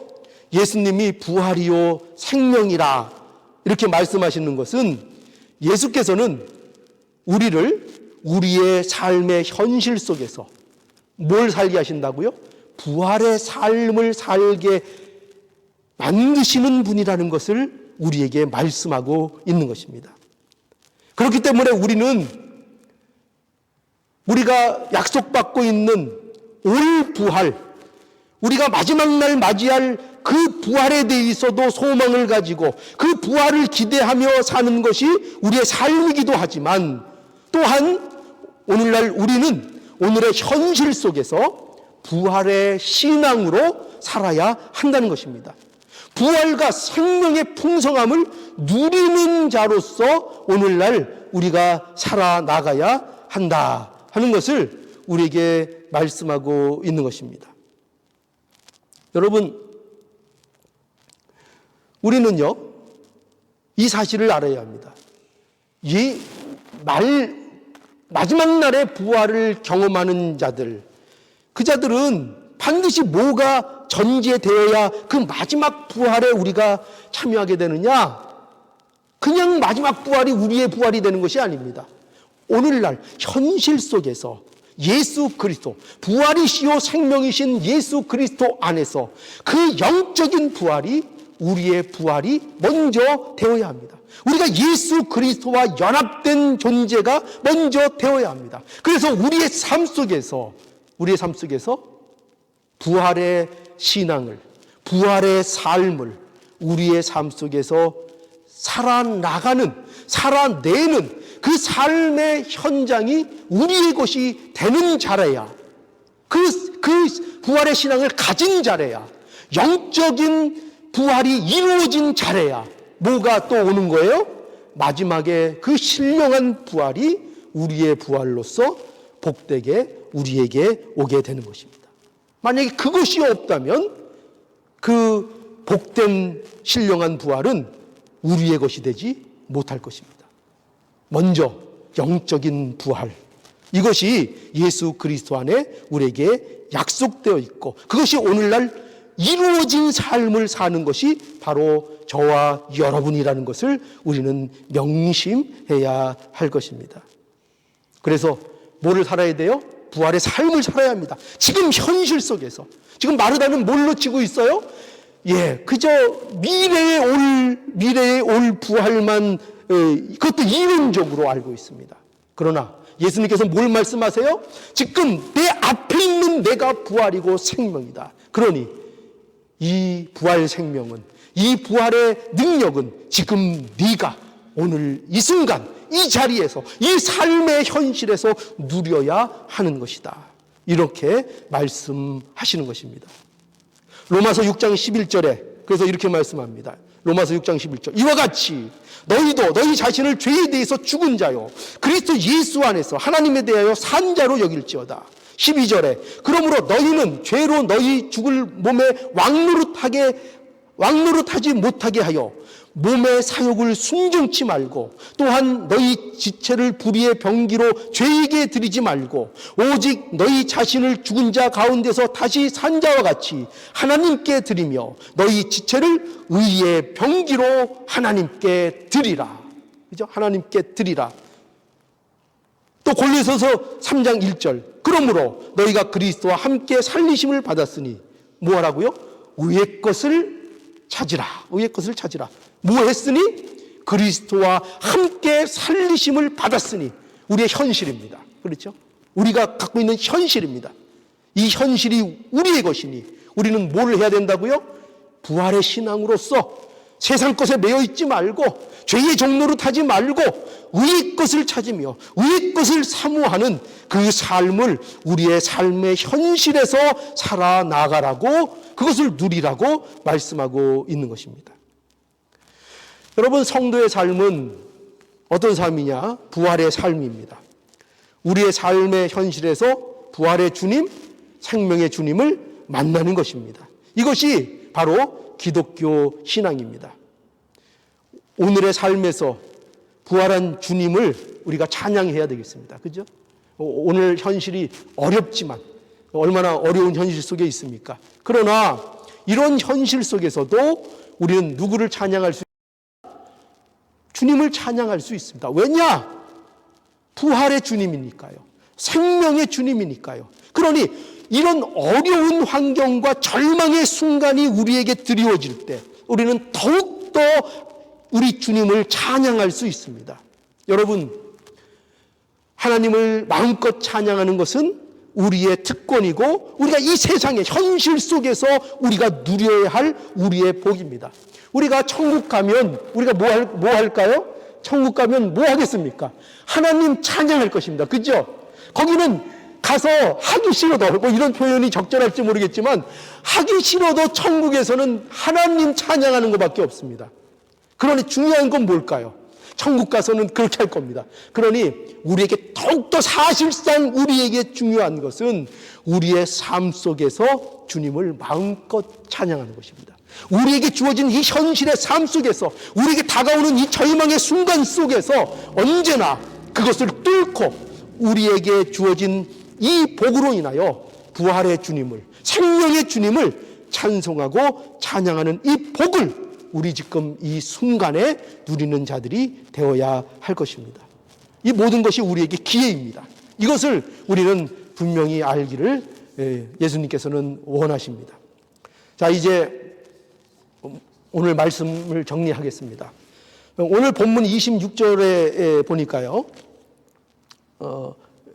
예수님이 부활이요 생명이라 이렇게 말씀하시는 것은, 예수께서는 우리의 삶의 현실 속에서 뭘 살게 하신다고요? 부활의 삶을 살게 만드시는 분이라는 것을 우리에게 말씀하고 있는 것입니다. 그렇기 때문에 우리가 약속받고 있는 올 부활, 우리가 마지막 날 맞이할 그 부활에 대해서도 소망을 가지고 그 부활을 기대하며 사는 것이 우리의 삶이기도 하지만, 또한 오늘날 우리는 오늘의 현실 속에서 부활의 신앙으로 살아야 한다는 것입니다. 부활과 생명의 풍성함을 누리는 자로서 오늘날 우리가 살아나가야 한다 하는 것을 우리에게 말씀하고 있는 것입니다. 여러분, 우리는요, 이 사실을 알아야 합니다. 마지막 날의 부활을 경험하는 자들, 그 자들은 반드시 뭐가 전제되어야 그 마지막 부활에 우리가 참여하게 되느냐? 그냥 마지막 부활이 우리의 부활이 되는 것이 아닙니다. 오늘날 현실 속에서 예수 그리스도, 부활이시요 생명이신 예수 그리스도 안에서 그 영적인 부활이 우리의 부활이 먼저 되어야 합니다. 우리가 예수 그리스도와 연합된 존재가 먼저 되어야 합니다. 그래서 우리의 삶 속에서 부활의 신앙을, 부활의 삶을 우리의 삶 속에서 살아내는 그 삶의 현장이 우리의 것이 되는 자라야, 그 부활의 신앙을 가진 자라야, 영적인 부활이 이루어진 자라야 뭐가 또 오는 거예요? 마지막에 그 신령한 부활이 우리의 부활로서 복되게 우리에게 오게 되는 것입니다. 만약에 그것이 없다면 그 복된 신령한 부활은 우리의 것이 되지 못할 것입니다. 먼저 영적인 부활, 이것이 예수 그리스도 안에 우리에게 약속되어 있고 그것이 오늘날 이루어진 삶을 사는 것이 바로 저와 여러분이라는 것을 우리는 명심해야 할 것입니다. 그래서 뭐를 살아야 돼요? 부활의 삶을 살아야 합니다. 지금 현실 속에서, 지금 마르다는 뭘로 치고 있어요? 그저 미래에 올 부활만, 그것도 이론적으로 알고 있습니다. 그러나 예수님께서 뭘 말씀하세요? 지금 내 앞에 있는 내가 부활이고 생명이다. 그러니 이 부활 생명은, 이 부활의 능력은 지금 네가 오늘 이 순간 이 자리에서, 이 삶의 현실에서 누려야 하는 것이다. 이렇게 말씀하시는 것입니다. 로마서 6장 11절에 그래서 이렇게 말씀합니다. 로마서 6장 11절, 이와 같이 너희도 너희 자신을 죄에 대해서 죽은 자요 그리스도 예수 안에서 하나님에 대하여 산 자로 여길지어다. 12절에 그러므로 너희는 죄로 너희 죽을 몸에 왕노릇하지 못하게 하여 몸의 사욕을 순종치 말고 또한 너희 지체를 불의의 병기로 죄에게 드리지 말고 오직 너희 자신을 죽은 자 가운데서 다시 산 자와 같이 하나님께 드리며 너희 지체를 의의 병기로 하나님께 드리라. 그죠? 하나님께 드리라. 또 골로새서 3장 1절 그러므로 너희가 그리스도와 함께 살리심을 받았으니 뭐 하라고요? 의의 것을 찾으라. 의의 것을 찾으라. 뭐 했으니? 그리스도와 함께 살리심을 받았으니 우리의 현실입니다. 그렇죠? 우리가 갖고 있는 현실입니다. 이 현실이 우리의 것이니 우리는 뭘 해야 된다고요? 부활의 신앙으로서 세상 것에 매여 있지 말고 죄의 종로로 타지 말고 의의 것을 찾으며 의의 것을 사모하는 그 삶을 우리의 삶의 현실에서 살아나가라고, 그것을 누리라고 말씀하고 있는 것입니다. 여러분, 성도의 삶은 어떤 삶이냐? 부활의 삶입니다. 우리의 삶의 현실에서 부활의 주님, 생명의 주님을 만나는 것입니다. 이것이 바로 기독교 신앙입니다. 오늘의 삶에서 부활한 주님을 우리가 찬양해야 되겠습니다. 그죠? 오늘 현실이 어렵지만, 얼마나 어려운 현실 속에 있습니까? 그러나 이런 현실 속에서도 우리는 누구를 찬양할 수 있습니까? 주님을 찬양할 수 있습니다. 왜냐? 부활의 주님이니까요. 생명의 주님이니까요. 그러니 이런 어려운 환경과 절망의 순간이 우리에게 드리워질 때 우리는 더욱더 우리 주님을 찬양할 수 있습니다. 여러분, 하나님을 마음껏 찬양하는 것은 우리의 특권이고 우리가 이 세상의 현실 속에서 우리가 누려야 할 우리의 복입니다. 우리가 천국 가면 우리가 뭐 할까요? 천국 가면 뭐 하겠습니까? 하나님 찬양할 것입니다. 그죠? 거기는 가서 하기 싫어도, 뭐 이런 표현이 적절할지 모르겠지만 하기 싫어도 천국에서는 하나님 찬양하는 것밖에 없습니다. 그러니 중요한 건 뭘까요? 천국 가서는 그렇게 할 겁니다. 그러니 우리에게 더욱더 사실상 우리에게 중요한 것은 우리의 삶 속에서 주님을 마음껏 찬양하는 것입니다. 우리에게 주어진 이 현실의 삶 속에서, 우리에게 다가오는 이 절망의 순간 속에서 언제나 그것을 뚫고 우리에게 주어진 이 복으로 인하여 부활의 주님을, 생명의 주님을 찬송하고 찬양하는 이 복을 우리 지금 이 순간에 누리는 자들이 되어야 할 것입니다. 이 모든 것이 우리에게 기회입니다. 이것을 우리는 분명히 알기를 예수님께서는 원하십니다. 자, 이제 오늘 말씀을 정리하겠습니다. 오늘 본문 26절에 보니까요,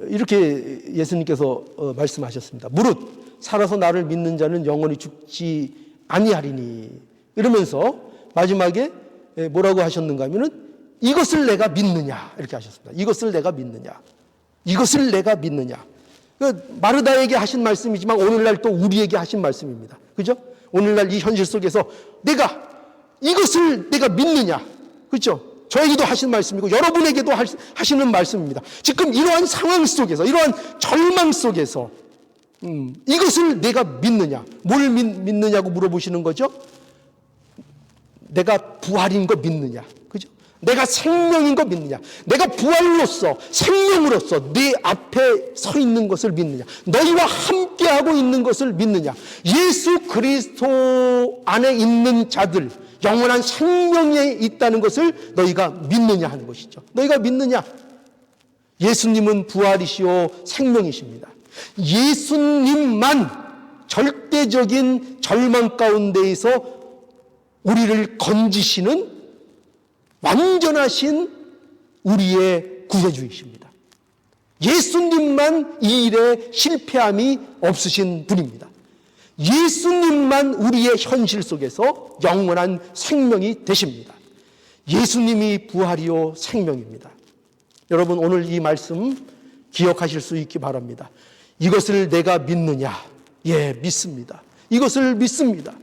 이렇게 예수님께서 말씀하셨습니다. 무릇 살아서 나를 믿는 자는 영원히 죽지 아니하리니, 이러면서 마지막에 뭐라고 하셨는가 하면은 이것을 내가 믿느냐, 이렇게 하셨습니다. 이것을 내가 믿느냐, 이것을 내가 믿느냐. 마르다에게 하신 말씀이지만 오늘날 또 우리에게 하신 말씀입니다. 그죠? 오늘날 이 현실 속에서 내가 이것을 내가 믿느냐, 그렇죠? 저에게도 하신 말씀이고 여러분에게도 하시는 말씀입니다. 지금 이러한 상황 속에서, 이러한 절망 속에서 이것을 내가 믿느냐, 뭘 믿느냐고 물어보시는 거죠? 내가 부활인 거 믿느냐, 그죠? 내가 생명인 거 믿느냐, 내가 부활로서 생명으로서 네 앞에 서 있는 것을 믿느냐, 너희와 함께하고 있는 것을 믿느냐, 예수 그리스도 안에 있는 자들 영원한 생명에 있다는 것을 너희가 믿느냐 하는 것이죠. 너희가 믿느냐? 예수님은 부활이시오 생명이십니다. 예수님만 절대적인 절망 가운데에서 우리를 건지시는 완전하신 우리의 구세주이십니다. 예수님만 이 일에 실패함이 없으신 분입니다. 예수님만 우리의 현실 속에서 영원한 생명이 되십니다. 예수님이 부활이요 생명입니다. 여러분, 오늘 이 말씀 기억하실 수 있기 바랍니다. 이것을 내가 믿느냐? 예, 믿습니다. 이것을 믿습니다.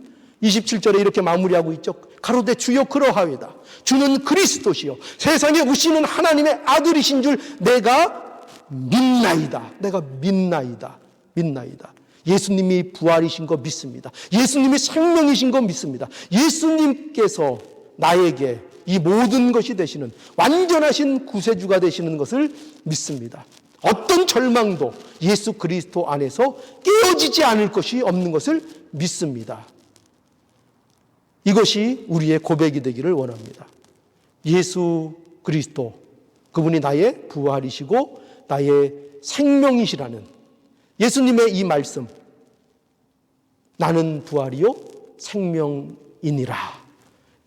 27절에 이렇게 마무리하고 있죠. 가로되 주여 그러하외다. 주는 그리스도시요 세상에 오시는 하나님의 아들이신 줄 내가 믿나이다. 내가 믿나이다. 믿나이다. 예수님이 부활이신 거 믿습니다. 예수님이 생명이신 거 믿습니다. 예수님께서 나에게 이 모든 것이 되시는 완전하신 구세주가 되시는 것을 믿습니다. 어떤 절망도 예수 그리스도 안에서 깨어지지 않을 것이 없는 것을 믿습니다. 이것이 우리의 고백이 되기를 원합니다. 예수 그리스도, 그분이 나의 부활이시고 나의 생명이시라는 예수님의 이 말씀, 나는 부활이요 생명이니라.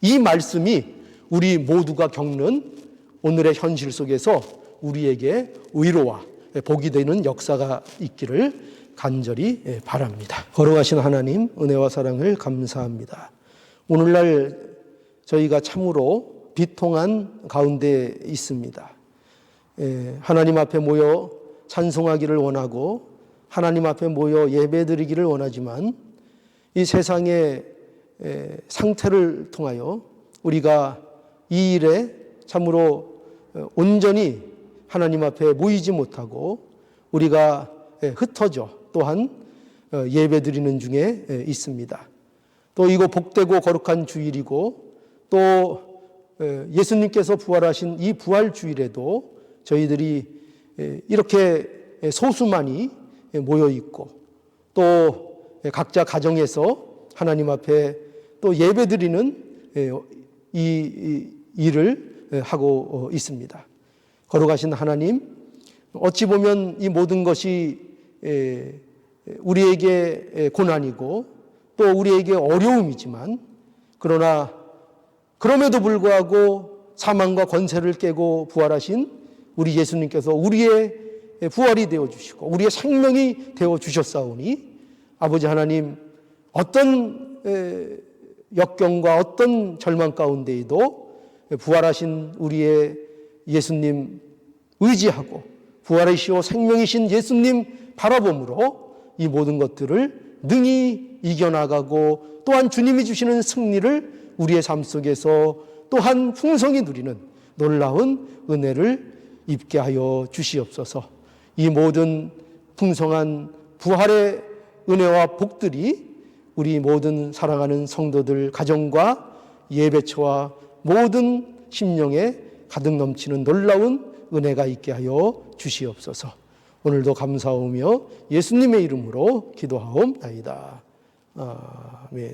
이 말씀이 우리 모두가 겪는 오늘의 현실 속에서 우리에게 위로와 복이 되는 역사가 있기를 간절히 바랍니다. 거룩하신 하나님, 은혜와 사랑을 감사합니다. 오늘날 저희가 참으로 비통한 가운데 있습니다. 하나님 앞에 모여 찬송하기를 원하고 하나님 앞에 모여 예배드리기를 원하지만 이 세상의 상태를 통하여 우리가 이 일에 참으로 온전히 하나님 앞에 모이지 못하고 우리가 흩어져 또한 예배드리는 중에 있습니다. 또 이거 복되고 거룩한 주일이고 또 예수님께서 부활하신 이 부활 주일에도 저희들이 이렇게 소수만이 모여 있고 또 각자 가정에서 하나님 앞에 또 예배드리는 이 일을 하고 있습니다. 거룩하신 하나님, 어찌 보면 이 모든 것이 우리에게 고난이고 또 우리에게 어려움이지만 그러나 그럼에도 불구하고 사망과 권세를 깨고 부활하신 우리 예수님께서 우리의 부활이 되어주시고 우리의 생명이 되어주셨사오니 아버지 하나님, 어떤 역경과 어떤 절망 가운데에도 부활하신 우리의 예수님 의지하고 부활이시오 생명이신 예수님 바라봄으로 이 모든 것들을 능히 이겨나가고 또한 주님이 주시는 승리를 우리의 삶 속에서 또한 풍성히 누리는 놀라운 은혜를 입게 하여 주시옵소서. 이 모든 풍성한 부활의 은혜와 복들이 우리 모든 사랑하는 성도들 가정과 예배처와 모든 심령에 가득 넘치는 놀라운 은혜가 있게 하여 주시옵소서. 오늘도 감사하며 예수님의 이름으로 기도하옵나이다. 아멘.